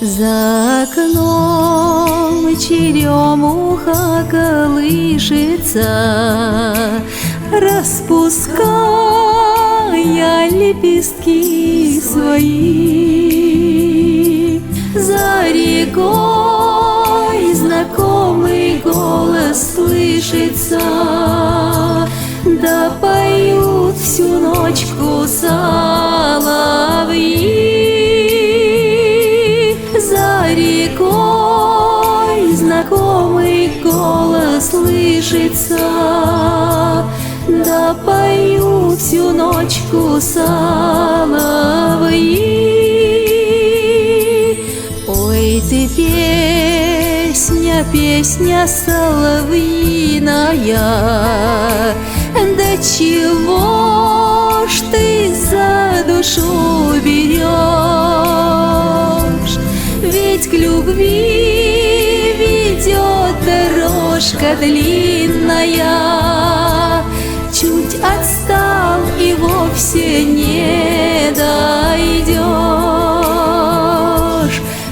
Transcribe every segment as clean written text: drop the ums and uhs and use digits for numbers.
За окном черемуха колышется, распуская лепестки свои. За рекой знакомый голос слышится, да поют всю ночку соловьи. За рекой знакомый голос слышится, да поют всю ночку соловьи. Ой ты, песня, песня соловьиная, да чего ж ты за душу берешь? Ведь к любви ведет дорожка длинная, чуть отстал и вовсе не дойдешь.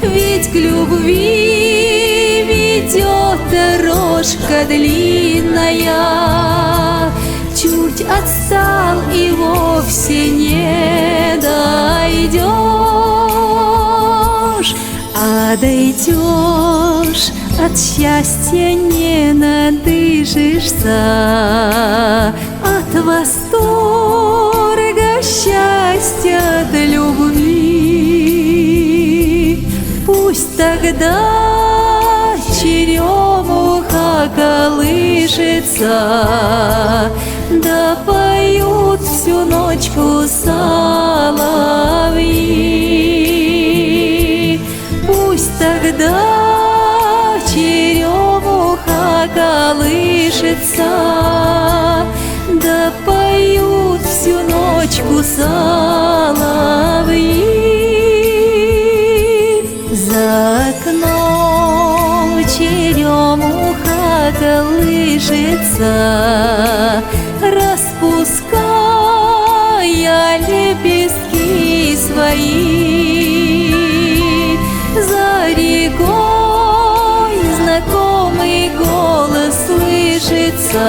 Ведь к любви ведет дорожка длинная, чуть отстал и вовсе не дойдешь. А дойдешь, от счастья не надышишься, от восторга, счастья, от любви. Пусть тогда черемуха колышется, да поют всю ночку соловьи. Пусть тогда черемуха колышется, да поют всю ночку соловьи. За окном черемуха колышется, распуская лепестки свои. За рекой знакомый голос слышится,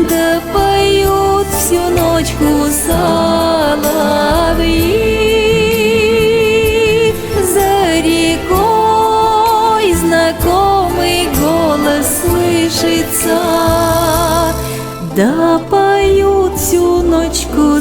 да поют всю ночку соловьи. За рекой знакомый голос слышится, да поют всю ночку